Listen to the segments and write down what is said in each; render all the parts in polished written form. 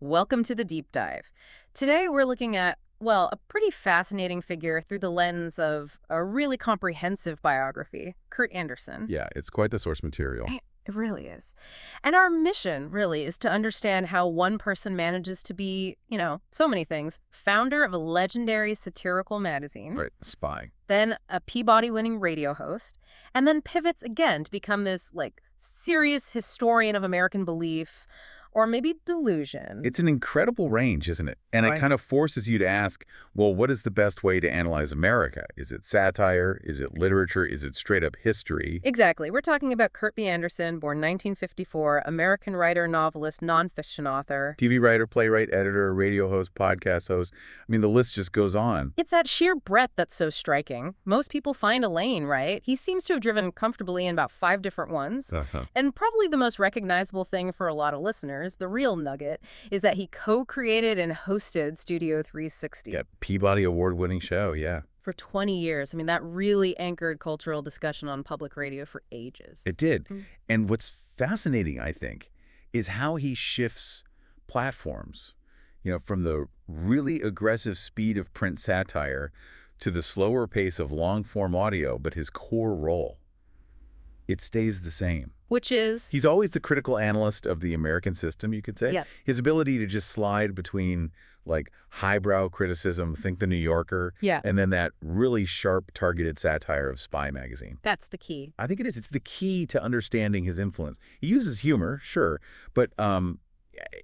Welcome to the deep dive. Today we're looking at, well, a pretty fascinating figure through the lens of a really comprehensive biography, Kurt Andersen. Yeah, it's quite the source material. It really is. And our mission, really, is to understand how one person manages to be, so many things. Founder of a legendary satirical magazine. Right, spy. Then a Peabody-winning radio host. And then pivots again to become this, serious historian of American belief, or maybe delusion. It's an incredible range, isn't it? And Right. it kind of forces you to ask, well, what is the best way to analyze America? Is it satire? Is it literature? Is it straight up history? Exactly. We're talking about Kurt B. Andersen, born 1954, American writer, novelist, nonfiction author. TV writer, playwright, editor, radio host, podcast host. I mean, the list just goes on. It's that sheer breadth that's so striking. Most people find a lane, right? He seems to have driven comfortably in about 5 different ones. And probably the most recognizable thing for a lot of listeners, the real nugget, is that he co-created and hosted Studio 360. Yeah, Peabody Award-winning show, yeah. For 20 years. I mean, that really anchored cultural discussion on public radio for ages. It did. And what's fascinating, I think, is how he shifts platforms, from the really aggressive speed of print satire to the slower pace of long-form audio, but his core role, it stays the same. Which is? He's always the critical analyst of the American system, you could say. Yeah. His ability to just slide between, highbrow criticism, think The New Yorker, Yeah. and then that really sharp, targeted satire of Spy magazine. That's the key. I think it is. It's the key to understanding his influence. He uses humor, sure, but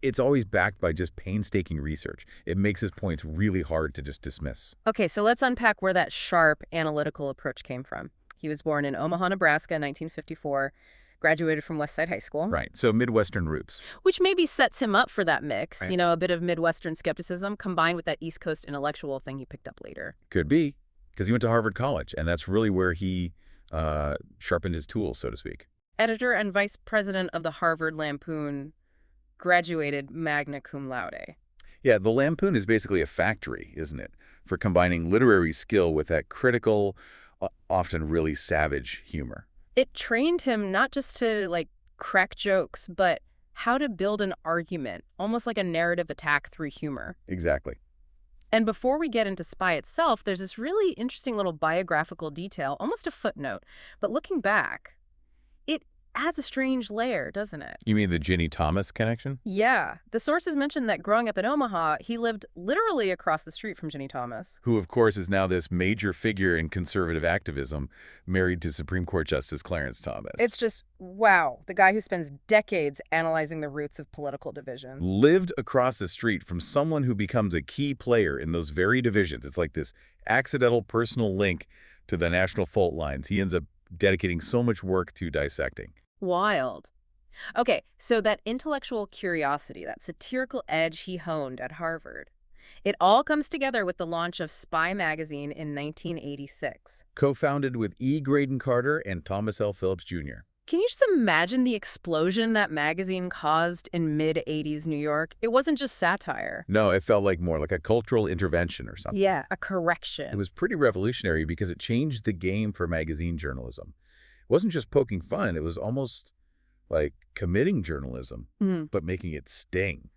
it's always backed by just painstaking research. It makes his points really hard to just dismiss. Okay, so let's unpack where that sharp analytical approach came from. He was born in Omaha, Nebraska in 1954, graduated from West Side High School. Right. So Midwestern roots. Which maybe sets him up for that mix, Right. a bit of Midwestern skepticism combined with that East Coast intellectual thing he picked up later. Could be, because he went to Harvard College, and that's really where he sharpened his tools, so to speak. Editor and vice president of the Harvard Lampoon, graduated magna cum laude. Yeah, the Lampoon is basically a factory, isn't it, for combining literary skill with that critical, often really savage humor. It trained him not just to, crack jokes, but how to build an argument, almost like a narrative attack through humor. Exactly. And before we get into Spy itself, there's this really interesting little biographical detail, almost a footnote. But looking back, it adds a strange layer, doesn't it? You mean the Ginny Thomas connection? Yeah. The sources mentioned that growing up in Omaha, he lived literally across the street from Ginny Thomas. Who, of course, is now this major figure in conservative activism, married to Supreme Court Justice Clarence Thomas. It's just, wow, the guy who spends decades analyzing the roots of political division. Lived across the street from someone who becomes a key player in those very divisions. It's like this accidental personal link to the national fault lines. He ends up dedicating so much work to dissecting. Wild. Okay, so that intellectual curiosity, that satirical edge he honed at Harvard, it all comes together with the launch of Spy magazine in 1986. Co-founded with E. Graydon Carter and Thomas L. Phillips, Jr. Can you just imagine the explosion that magazine caused in mid-'80s New York? It wasn't just satire. No, it felt more like a cultural intervention or something. Yeah, a correction. It was pretty revolutionary because it changed the game for magazine journalism. It wasn't just poking fun. It was almost like committing journalism, but making it sting.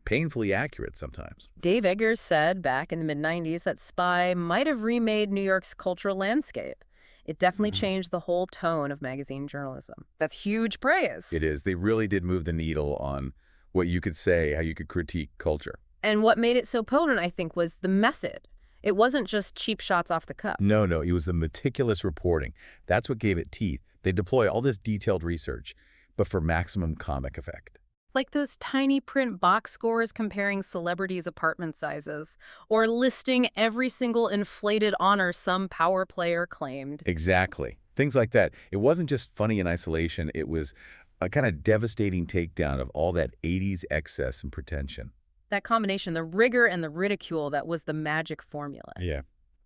Painfully accurate sometimes. Dave Eggers said back in the mid-'90s that Spy might have remade New York's cultural landscape. It definitely changed the whole tone of magazine journalism. That's huge praise. It is. They really did move the needle on what you could say, how you could critique culture. And what made it so potent, I think, was the method. It wasn't just cheap shots off the cuff. No, it was the meticulous reporting. That's what gave it teeth. They deploy all this detailed research, but for maximum comic effect. Like those tiny print box scores comparing celebrities' apartment sizes, or listing every single inflated honor some power player claimed. Exactly. Things like that. It wasn't just funny in isolation. It was a kind of devastating takedown of all that 80s excess and pretension. That combination, the rigor and the ridicule, that was the magic formula. Yeah.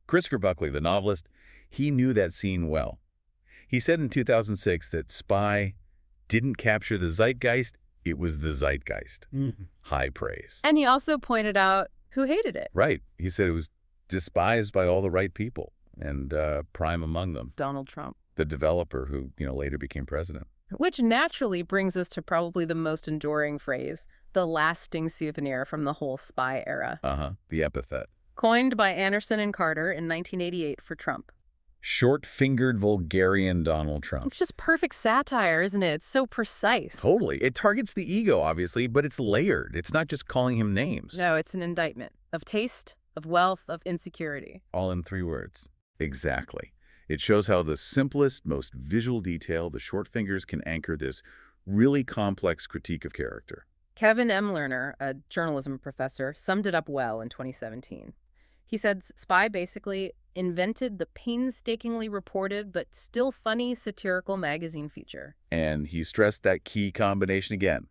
Christopher Buckley, the novelist, he knew that scene well. He said in 2006 that Spy didn't capture the zeitgeist, it was the zeitgeist. High praise. And he also pointed out who hated it. Right. He said it was despised by all the right people, and prime among them, It's Donald Trump. the developer who later became president. Which naturally brings us to probably the most enduring phrase, the lasting souvenir from the whole spy era. The epithet. Coined by Andersen and Carter in 1988 for Trump. Short-fingered vulgarian Donald Trump. It's just perfect satire, isn't it? It's so precise. Totally. It targets the ego, obviously, but it's layered. It's not just calling him names. No, it's an indictment of taste, of wealth, of insecurity. All in 3 words. Exactly. It shows how the simplest, most visual detail, the short fingers, can anchor this really complex critique of character. Kevin M. Lerner, a journalism professor, summed it up well in 2017. He said Spy basically invented the painstakingly reported but still funny satirical magazine feature. And he stressed that key combination again.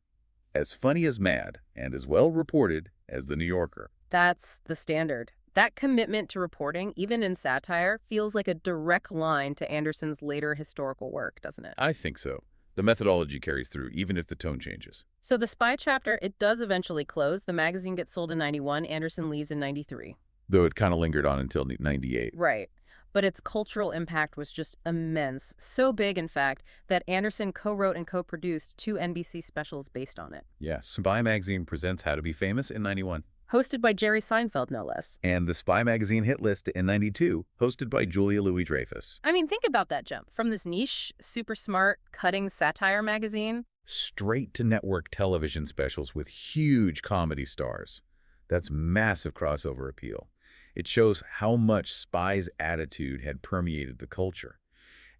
As funny as Mad and as well reported as The New Yorker. That's the standard. That commitment to reporting, even in satire, feels like a direct line to Andersen's later historical work, doesn't it? I think so. The methodology carries through, even if the tone changes. So the Spy chapter, it does eventually close. The magazine gets sold in 91. Andersen leaves in 93. Though it kind of lingered on until 98. Right. But its cultural impact was just immense. So big, in fact, that Andersen co-wrote and co-produced 2 NBC specials based on it. Yes, Spy Magazine presents How to Be Famous in 91. Hosted by Jerry Seinfeld, no less. And the Spy Magazine hit list in 92, hosted by Julia Louis-Dreyfus. I mean, think about that jump. From this niche, super smart, cutting satire magazine. Straight to network television specials with huge comedy stars. That's massive crossover appeal. It shows how much Spy's attitude had permeated the culture.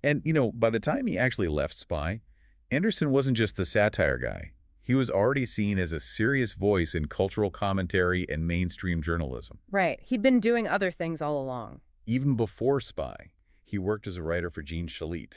And, by the time he actually left Spy, Andersen wasn't just the satire guy. He was already seen as a serious voice in cultural commentary and mainstream journalism. Right. He'd been doing other things all along. Even before Spy, he worked as a writer for Jean Shalit,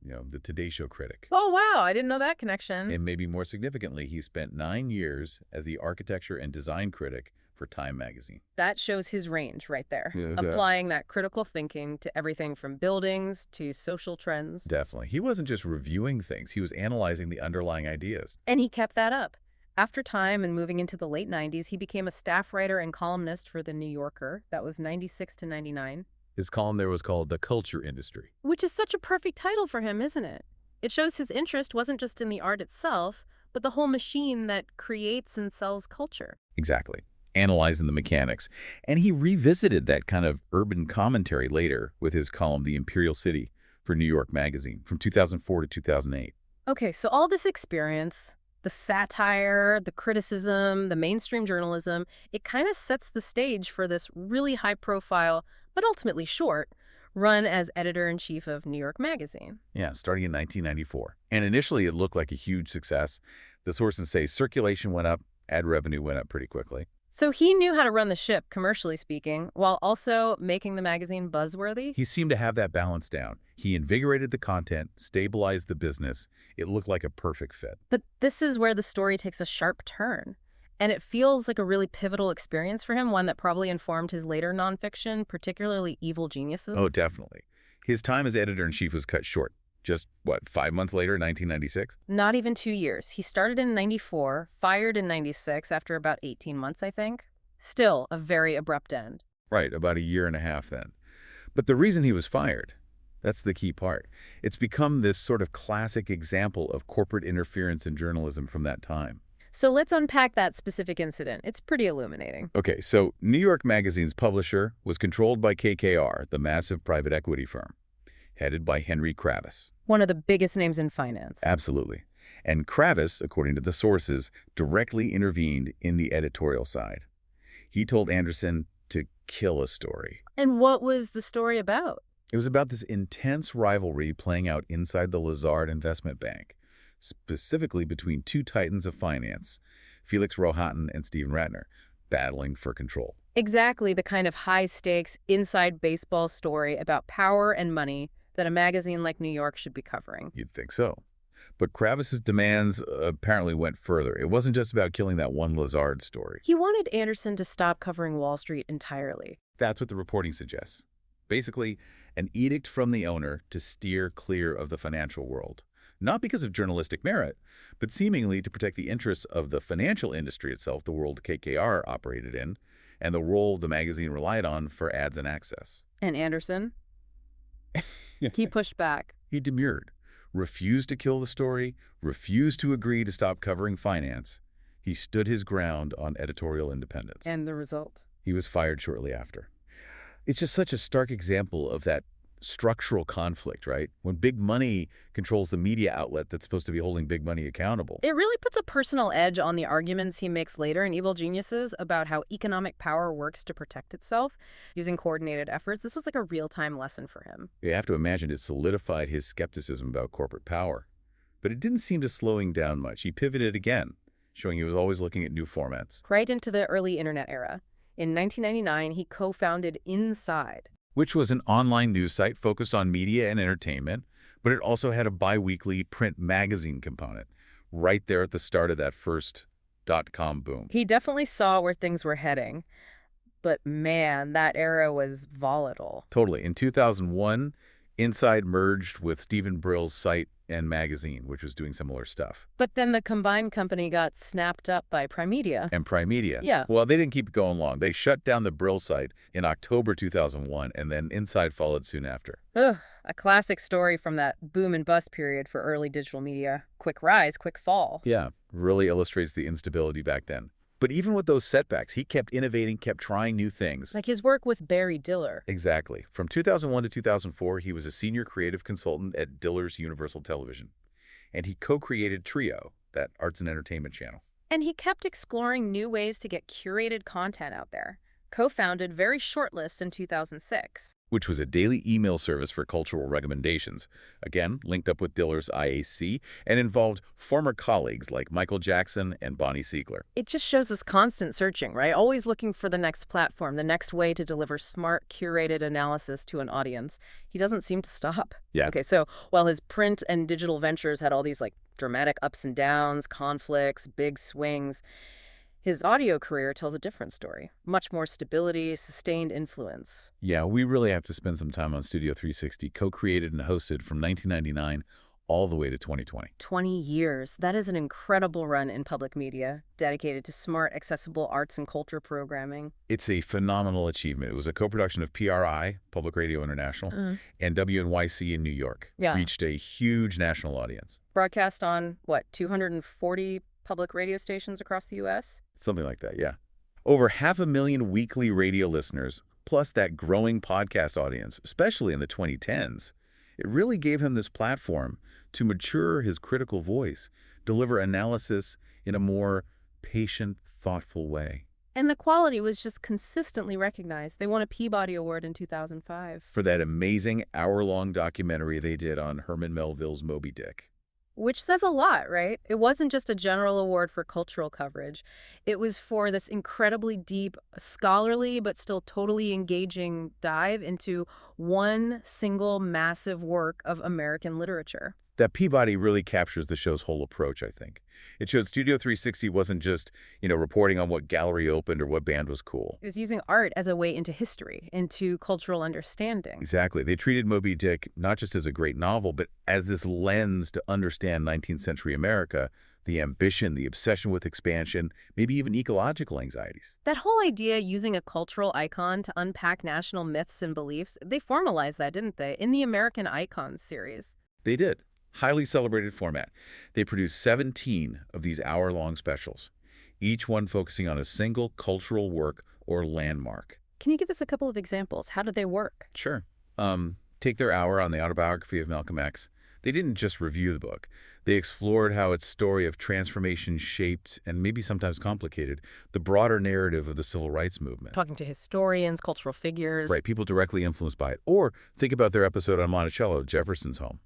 the Today Show critic. Oh, wow. I didn't know that connection. And maybe more significantly, he spent 9 years as the architecture and design critic for Time magazine. That shows his range right there. Yeah, applying that critical thinking to everything from buildings to social trends. Definitely. He wasn't just reviewing things. He was analyzing the underlying ideas. And he kept that up. After Time and moving into the late 90s, he became a staff writer and columnist for The New Yorker. That was 96 to 99. His column there was called The Culture Industry. Which is such a perfect title for him, isn't it? It shows his interest wasn't just in the art itself, but the whole machine that creates and sells culture. Exactly. Analyzing the mechanics. And he revisited that kind of urban commentary later with his column The Imperial City for New York Magazine from 2004 to 2008. Okay, so all this experience, the satire, the criticism, the mainstream journalism, it kind of sets the stage for this really high-profile, but ultimately short, run as editor-in-chief of New York Magazine. Yeah, starting in 1994. And initially it looked like a huge success. The sources say circulation went up, ad revenue went up pretty quickly. So he knew how to run the ship, commercially speaking, while also making the magazine buzzworthy? He seemed to have that balance down. He invigorated the content, stabilized the business. It looked like a perfect fit. But this is where the story takes a sharp turn. And it feels like a really pivotal experience for him, one that probably informed his later nonfiction, particularly Evil Geniuses. Oh, definitely. His time as editor-in-chief was cut short. Just, 5 months later, 1996? Not even 2 years. He started in 94, fired in 96 after about 18 months, I think. Still a very abrupt end. Right, about a year and a half then. But the reason he was fired, that's the key part. It's become this sort of classic example of corporate interference in journalism from that time. So let's unpack that specific incident. It's pretty illuminating. Okay, so New York Magazine's publisher was controlled by KKR, the massive private equity firm, headed by Henry Kravis. One of the biggest names in finance. Absolutely. And Kravis, according to the sources, directly intervened in the editorial side. He told Andersen to kill a story. And what was the story about? It was about this intense rivalry playing out inside the Lazard Investment Bank, specifically between 2 titans of finance, Felix Rohatyn and Stephen Ratner, battling for control. Exactly the kind of high-stakes, inside baseball story about power and money that a magazine like New York should be covering. You'd think so. But Kravis's demands apparently went further. It wasn't just about killing that one Lazard story. He wanted Andersen to stop covering Wall Street entirely. That's what the reporting suggests. Basically, an edict from the owner to steer clear of the financial world. Not because of journalistic merit, but seemingly to protect the interests of the financial industry itself, the world KKR operated in, and the role the magazine relied on for ads and access. And Andersen? He pushed back. He demurred, refused to kill the story, refused to agree to stop covering finance, He stood his ground on editorial independence. And the result? He was fired shortly after. It's just such a stark example of that structural conflict, right? When big money controls the media outlet that's supposed to be holding big money accountable. It really puts a personal edge on the arguments he makes later in Evil Geniuses about how economic power works to protect itself using coordinated efforts. This was like a real-time lesson for him. You have to imagine it solidified his skepticism about corporate power. But it didn't seem to slowing down much. He pivoted again, showing he was always looking at new formats. Right into the early internet era. In 1999, he co-founded Inside, which was an online news site focused on media and entertainment, but it also had a bi-weekly print magazine component right there at the start of that first .com boom. He definitely saw where things were heading, but man, that era was volatile. Totally. In 2001, Inside merged with Stephen Brill's site and magazine, which was doing similar stuff. But then the combined company got snapped up by Primedia. And Primedia. Yeah. Well, they didn't keep it going long. They shut down the Brill site in October 2001, and then Inside followed soon after. Ugh, a classic story from that boom and bust period for early digital media. Quick rise, quick fall. Yeah, really illustrates the instability back then. But even with those setbacks, he kept innovating, kept trying new things. Like his work with Barry Diller. Exactly. From 2001 to 2004, he was a senior creative consultant at Diller's Universal Television. And he co-created Trio, that arts and entertainment channel. And he kept exploring new ways to get curated content out there. Co-founded Very Shortlist in 2006. Which was a daily email service for cultural recommendations. Again, linked up with Diller's IAC and involved former colleagues like Michael Jackson and Bonnie Siegler. It just shows this constant searching, right? Always looking for the next platform, the next way to deliver smart, curated analysis to an audience. He doesn't seem to stop. Yeah. Okay, so while his print and digital ventures had all these like dramatic ups and downs, conflicts, big swings, his audio career tells a different story. Much more stability, sustained influence. Yeah, we really have to spend some time on Studio 360, co-created and hosted from 1999 all the way to 2020. 20 years. That is an incredible run in public media, dedicated to smart, accessible arts and culture programming. It's a phenomenal achievement. It was a co-production of PRI, Public Radio International, and WNYC in New York. Yeah. Reached a huge national audience. Broadcast on, 240 public radio stations across the U.S.? Something like that, yeah. Over 500,000 weekly radio listeners, plus that growing podcast audience, especially in the 2010s. It really gave him this platform to mature his critical voice, deliver analysis in a more patient, thoughtful way. And the quality was just consistently recognized. They won a Peabody Award in 2005. For that amazing hour-long documentary they did on Herman Melville's Moby Dick. Which says a lot, right? It wasn't just a general award for cultural coverage. It was for this incredibly deep, scholarly, but still totally engaging dive into one single massive work of American literature. That Peabody really captures the show's whole approach, I think. It showed Studio 360 wasn't just, reporting on what gallery opened or what band was cool. It was using art as a way into history, into cultural understanding. Exactly. They treated Moby Dick not just as a great novel, but as this lens to understand 19th century America, the ambition, the obsession with expansion, maybe even ecological anxieties. That whole idea using a cultural icon to unpack national myths and beliefs, they formalized that, didn't they, in the American Icons series? They did. Highly celebrated format. They produced 17 of these hour-long specials, each one focusing on a single cultural work or landmark. Can you give us a couple of examples? How did they work? Sure. Take their hour on the autobiography of Malcolm X. They didn't just review the book. They explored how its story of transformation shaped, and maybe sometimes complicated, the broader narrative of the civil rights movement. Talking to historians, cultural figures. Right, people directly influenced by it. Or think about their episode on Monticello, Jefferson's home.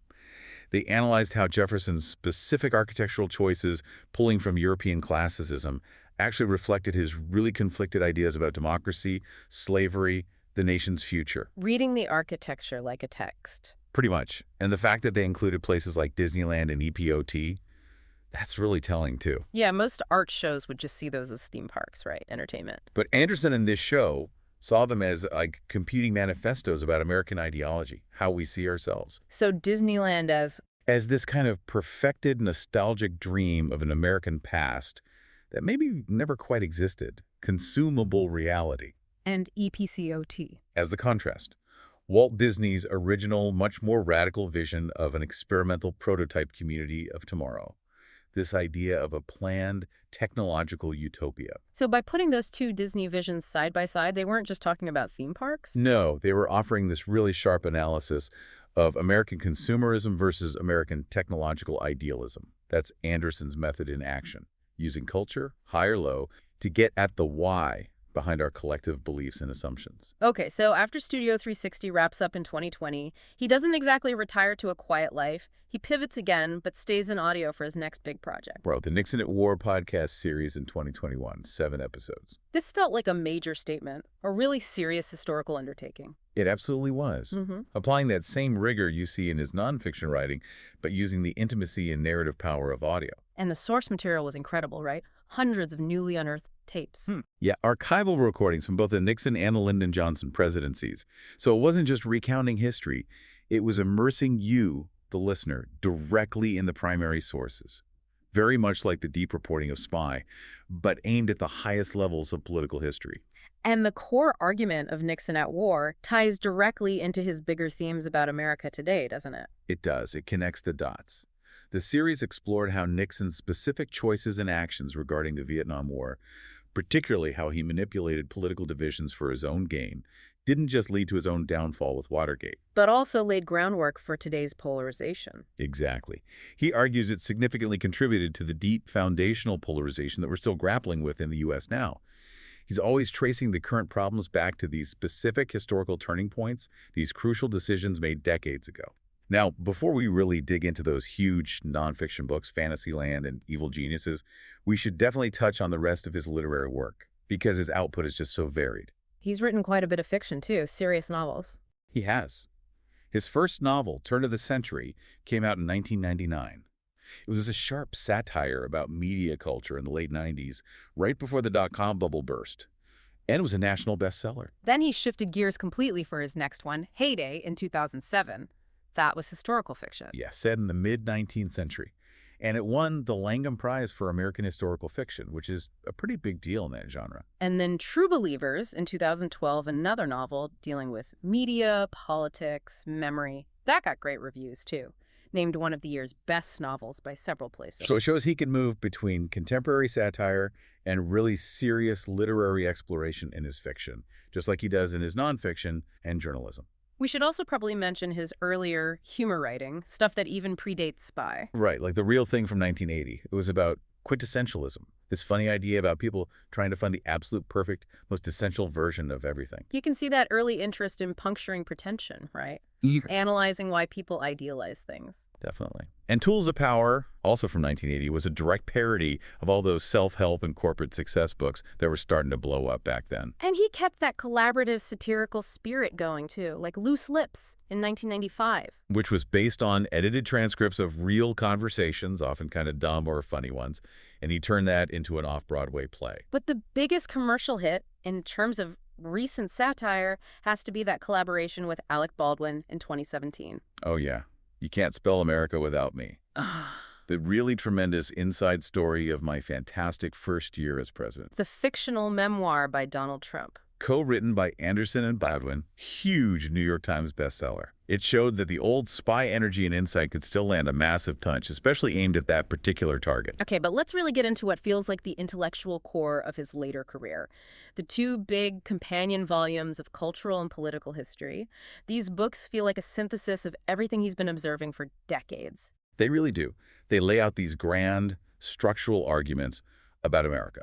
They analyzed how Jefferson's specific architectural choices, pulling from European classicism, actually reflected his really conflicted ideas about democracy, slavery, the nation's future. Reading the architecture like a text. Pretty much. And the fact that they included places like Disneyland and EPOT, that's really telling too. Yeah, most art shows would just see those as theme parks, right? Entertainment. But Andersen in this show saw them as like competing manifestos about American ideology, how we see ourselves. So Disneyland as this kind of perfected nostalgic dream of an American past that maybe never quite existed, consumable reality. And EPCOT. As the contrast, Walt Disney's original, much more radical vision of an experimental prototype community of tomorrow. this idea of a planned technological utopia. So by putting those two Disney visions side by side, they weren't just talking about theme parks? No, they were offering this really sharp analysis of American consumerism versus American technological idealism. That's Andersen's method in action, using culture, high or low, to get at the why behind our collective beliefs and assumptions. Okay, so after Studio 360 wraps up in 2020, he doesn't exactly retire to a quiet life. He pivots again, but stays in audio for his next big project. Bro, the Nixon at War podcast series in 2021, 7 episodes. This felt like a major statement, a really serious historical undertaking. It absolutely was. Applying that same rigor you see in his nonfiction writing, but using the intimacy and narrative power of audio. And the source material was incredible, right? Hundreds of newly unearthed tapes. Yeah, archival recordings from both the Nixon and the Lyndon Johnson presidencies. So it wasn't just recounting history. It was immersing you, the listener, directly in the primary sources. Very much like the deep reporting of Spy, but aimed at the highest levels of political history. And the core argument of Nixon at War ties directly into his bigger themes about America today, doesn't it? It does. It connects the dots. The series explored how Nixon's specific choices and actions regarding the Vietnam War, particularly how he manipulated political divisions for his own gain, didn't just lead to his own downfall with Watergate. But also laid groundwork for today's polarization. Exactly. He argues it significantly contributed to the deep foundational polarization that we're still grappling with in the U.S. now. He's always tracing the current problems back to these specific historical turning points, these crucial decisions made decades ago. Now, before we really dig into those huge nonfiction books, Fantasyland and Evil Geniuses, we should definitely touch on the rest of his literary work, because his output is just so varied. He's written quite a bit of fiction, too, serious novels. He has. His first novel, Turn of the Century, came out in 1999. It was a sharp satire about media culture in the late 90s, right before the dot-com bubble burst. And it was a national bestseller. Then he shifted gears completely for his next one, Heyday, in 2007. That was historical fiction. Yeah, set in the mid-19th century. And it won the Langham Prize for American Historical Fiction, which is a pretty big deal in that genre. And then True Believers in 2012, another novel dealing with media, politics, memory. That got great reviews, too. Named one of the year's best novels by several places. So it shows he can move between contemporary satire and really serious literary exploration in his fiction, just like he does in his nonfiction and journalism. We should also probably mention his earlier humor writing, stuff that even predates Spy. Right, like The Real Thing from 1980. It was about quintessentialism, this funny idea about people trying to find the absolute perfect, most essential version of everything. You can see that early interest in puncturing pretension, right? Analyzing why people idealize things. Definitely. And Tools of Power, also from 1980, was a direct parody of all those self-help and corporate success books that were starting to blow up back then. And he kept that collaborative satirical spirit going, too, like Loose Lips in 1995. Which was based on edited transcripts of real conversations, often kind of dumb or funny ones, and he turned that into an off-Broadway play. But the biggest commercial hit, in terms of recent satire, has to be that collaboration with Alec Baldwin in 2017. Oh, yeah. You Can't Spell America Without Me. The really tremendous inside story of my fantastic first year as president. The fictional memoir by Donald Trump. Co-written by Andersen and Baldwin, huge New York Times bestseller. It showed that the old spy energy and insight could still land a massive punch, especially aimed at that particular target. Okay, but let's really get into what feels like the intellectual core of his later career. The two big companion volumes of cultural and political history. These books feel like a synthesis of everything he's been observing for decades. They really do. They lay out these grand, structural arguments about America.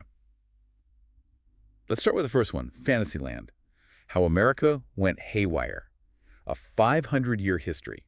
Let's start with the first one, Fantasyland. How America Went Haywire. A 500-year history.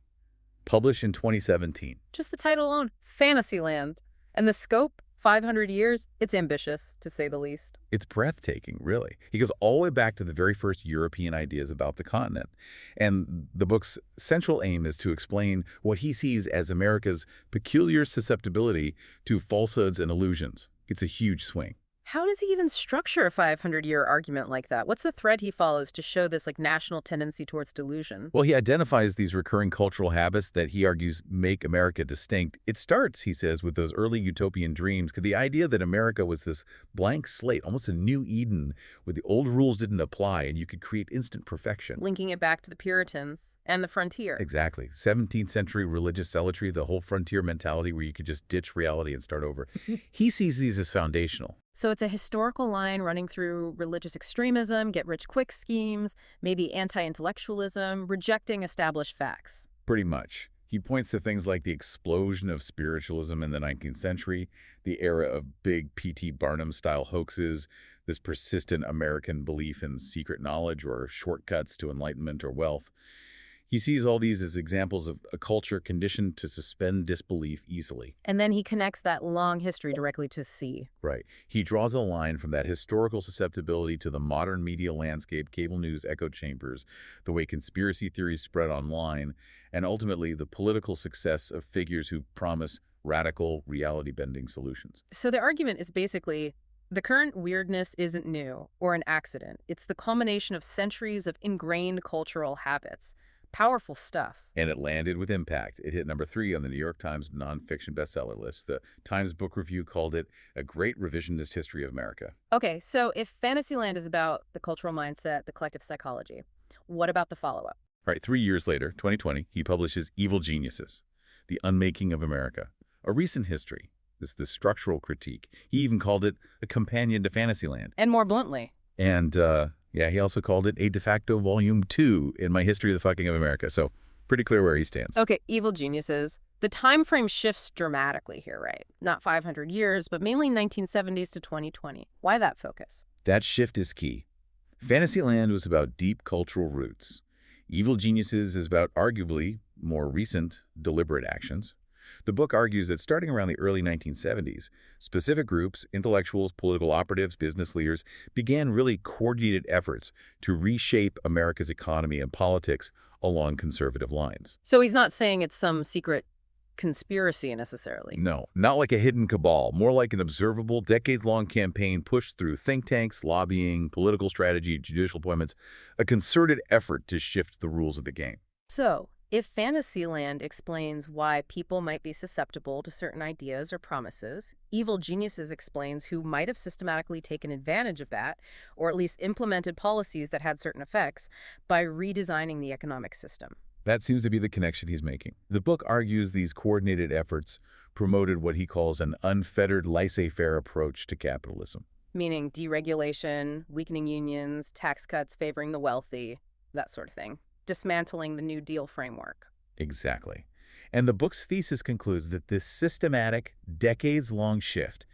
Published in 2017. Just the title alone, Fantasyland. And the scope, 500 years, it's ambitious, to say the least. It's breathtaking, really. He goes all the way back to the very first European ideas about the continent. And the book's central aim is to explain what he sees as America's peculiar susceptibility to falsehoods and illusions. It's a huge swing. How does he even structure a 500-year argument like that? What's the thread he follows to show this national tendency towards delusion? Well, he identifies these recurring cultural habits that he argues make America distinct. It starts, he says, with those early utopian dreams, the idea that America was this blank slate, almost a new Eden, where the old rules didn't apply and you could create instant perfection. Linking it back to the Puritans and the frontier. Exactly. 17th century religious zealotry, the whole frontier mentality where you could just ditch reality and start over. He sees these as foundational. So it's a historical line running through religious extremism, get-rich-quick schemes, maybe anti-intellectualism, rejecting established facts. Pretty much. He points to things like the explosion of spiritualism in the 19th century, the era of big P.T. Barnum-style hoaxes, this persistent American belief in secret knowledge or shortcuts to enlightenment or wealth. He sees all these as examples of a culture conditioned to suspend disbelief easily. And then he connects that long history directly to C. Right. He draws a line from that historical susceptibility to the modern media landscape, cable news echo chambers, the way conspiracy theories spread online, and ultimately the political success of figures who promise radical, reality-bending solutions. So the argument is basically, the current weirdness isn't new or an accident. It's the culmination of centuries of ingrained cultural habits. Powerful stuff. And it landed with impact. It hit number 3 on the New York Times nonfiction bestseller list. The Times Book Review called it a great revisionist history of America. Okay, so if Fantasyland is about the cultural mindset, the collective psychology, what about the follow-up? Right, 3 years later, 2020, he publishes Evil Geniuses, The Unmaking of America, a recent history, this structural critique. He even called it a companion to Fantasyland. And more bluntly. And, yeah, he also called it a de facto volume 2 in my history of the fucking of America. So pretty clear where he stands. Okay, Evil Geniuses. The time frame shifts dramatically here, right? Not 500 years, but mainly 1970s to 2020. Why that focus? That shift is key. Fantasyland was about deep cultural roots. Evil Geniuses is about arguably more recent, deliberate actions. The book argues that starting around the early 1970s, specific groups, intellectuals, political operatives, business leaders, began really coordinated efforts to reshape America's economy and politics along conservative lines. So he's not saying it's some secret conspiracy necessarily. No, not like a hidden cabal, more like an observable, decades-long campaign pushed through think tanks, lobbying, political strategy, judicial appointments, a concerted effort to shift the rules of the game. So, if Fantasyland explains why people might be susceptible to certain ideas or promises, Evil Geniuses explains who might have systematically taken advantage of that, or at least implemented policies that had certain effects, by redesigning the economic system. That seems to be the connection he's making. The book argues these coordinated efforts promoted what he calls an unfettered laissez-faire approach to capitalism. Meaning deregulation, weakening unions, tax cuts favoring the wealthy, that sort of thing. Dismantling the New Deal framework. Exactly. And the book's thesis concludes that this systematic, decades-long shift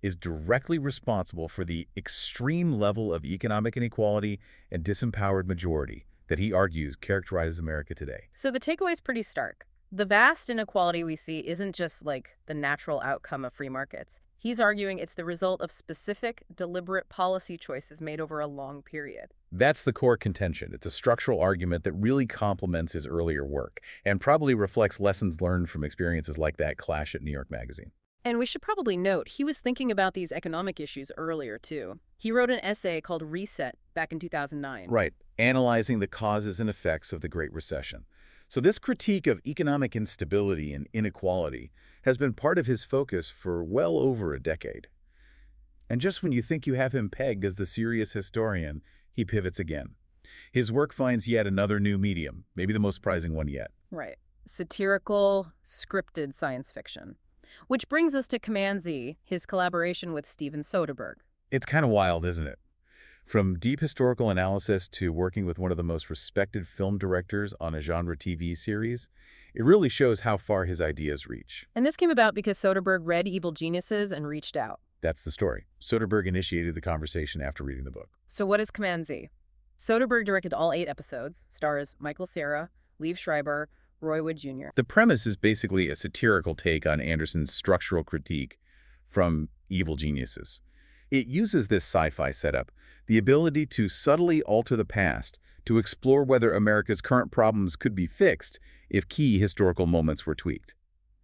is directly responsible for the extreme level of economic inequality and disempowered majority that he argues characterizes America today. So the takeaway is pretty stark. The vast inequality we see isn't just the natural outcome of free markets. He's arguing it's the result of specific, deliberate policy choices made over a long period. That's the core contention. It's a structural argument that really complements his earlier work and probably reflects lessons learned from experiences like that clash at New York Magazine. And we should probably note, he was thinking about these economic issues earlier, too. He wrote an essay called Reset back in 2009. Right, analyzing the causes and effects of the Great Recession. So this critique of economic instability and inequality has been part of his focus for well over a decade. And just when you think you have him pegged as the serious historian, he pivots again. His work finds yet another new medium, maybe the most surprising one yet. Right. Satirical, scripted science fiction. Which brings us to Command Z, his collaboration with Steven Soderbergh. It's kind of wild, isn't it? From deep historical analysis to working with one of the most respected film directors on a genre TV series, it really shows how far his ideas reach. And this came about because Soderbergh read Evil Geniuses and reached out. That's the story. Soderbergh initiated the conversation after reading the book. So what is Command Z? Soderbergh directed all 8 episodes, stars Michael Cera, Liev Schreiber, Roy Wood Jr. The premise is basically a satirical take on Andersen's structural critique from Evil Geniuses. It uses this sci-fi setup, the ability to subtly alter the past, to explore whether America's current problems could be fixed if key historical moments were tweaked.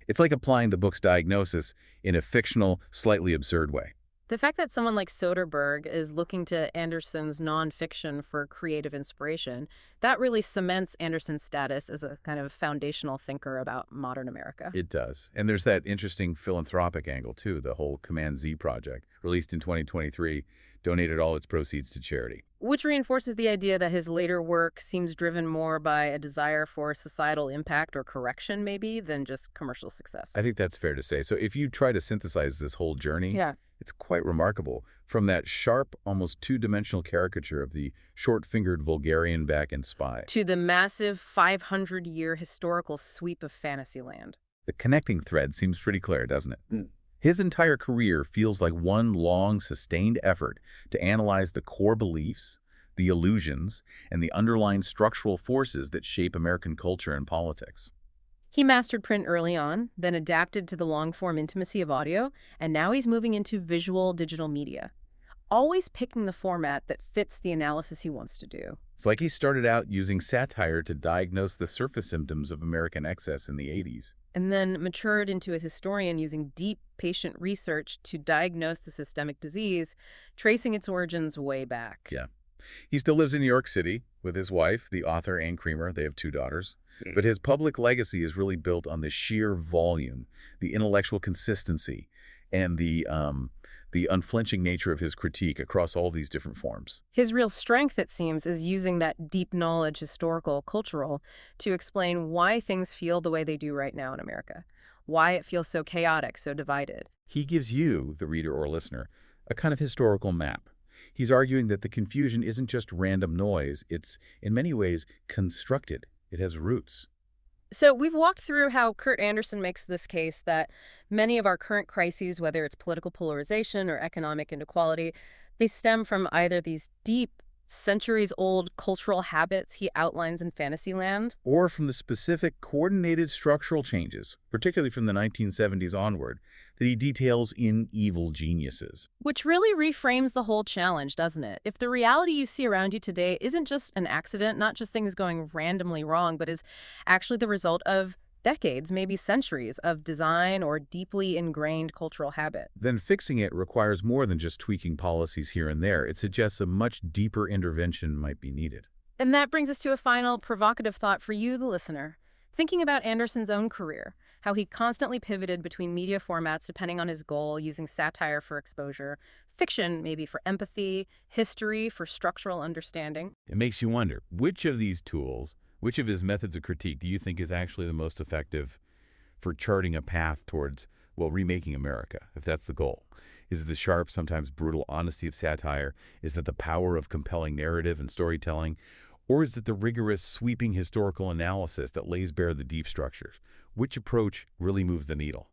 It's like applying the book's diagnosis in a fictional, slightly absurd way. The fact that someone like Soderbergh is looking to Andersen's nonfiction for creative inspiration, that really cements Andersen's status as a kind of foundational thinker about modern America. It does. And there's that interesting philanthropic angle, too. The whole Command Z project, released in 2023, donated all its proceeds to charity. Which reinforces the idea that his later work seems driven more by a desire for societal impact or correction, maybe, than just commercial success. I think that's fair to say. So if you try to synthesize this whole journey, Yeah. it's quite remarkable. From that sharp, almost two-dimensional caricature of the short-fingered vulgarian back and spy, To the massive 500-year historical sweep of Fantasyland. the connecting thread seems pretty clear, doesn't it? His entire career feels like one long, sustained effort to analyze the core beliefs, the illusions, and the underlying structural forces that shape American culture and politics. He mastered print early on, then adapted to the long-form intimacy of audio, and now he's moving into visual digital media, always picking the format that fits the analysis he wants to do. It's like he started out using satire to diagnose the surface symptoms of American excess in the 80s. And then matured into a historian using deep patient research to diagnose the systemic disease, tracing its origins way back. Yeah. He still lives in New York City with his wife, the author Anne Creamer. They have 2 daughters. But his public legacy is really built on the sheer volume, the intellectual consistency, and the unflinching nature of his critique across all these different forms. His real strength, it seems, is using that deep knowledge, historical, cultural, to explain why things feel the way they do right now in America, why it feels so chaotic, so divided. He gives you, the reader or listener, a kind of historical map. He's arguing that the confusion isn't just random noise, it's, in many ways, constructed. It has roots. So we've walked through how Kurt Andersen makes this case that many of our current crises, whether it's political polarization or economic inequality, they stem from either these deep, centuries-old cultural habits he outlines in Fantasyland, Or from the specific coordinated structural changes, particularly from the 1970s onward, that he details in Evil Geniuses. which really reframes the whole challenge, doesn't it? If the reality you see around you today isn't just an accident, not just things going randomly wrong, but is actually the result of decades, maybe centuries, of design or deeply ingrained cultural habit. Then fixing it requires more than just tweaking policies here and there. It suggests a much deeper intervention might be needed. And that brings us to a final provocative thought for you, the listener. Thinking about Andersen's own career, how he constantly pivoted between media formats depending on his goal, using satire for exposure, fiction maybe for empathy, history for structural understanding. It makes you wonder, which of these tools, which of his methods of critique do you think is actually the most effective for charting a path towards, well, remaking America, if that's the goal? Is it the sharp, sometimes brutal honesty of satire? Is it the power of compelling narrative and storytelling? Or is it the rigorous, sweeping historical analysis that lays bare the deep structures? Which approach really moves the needle?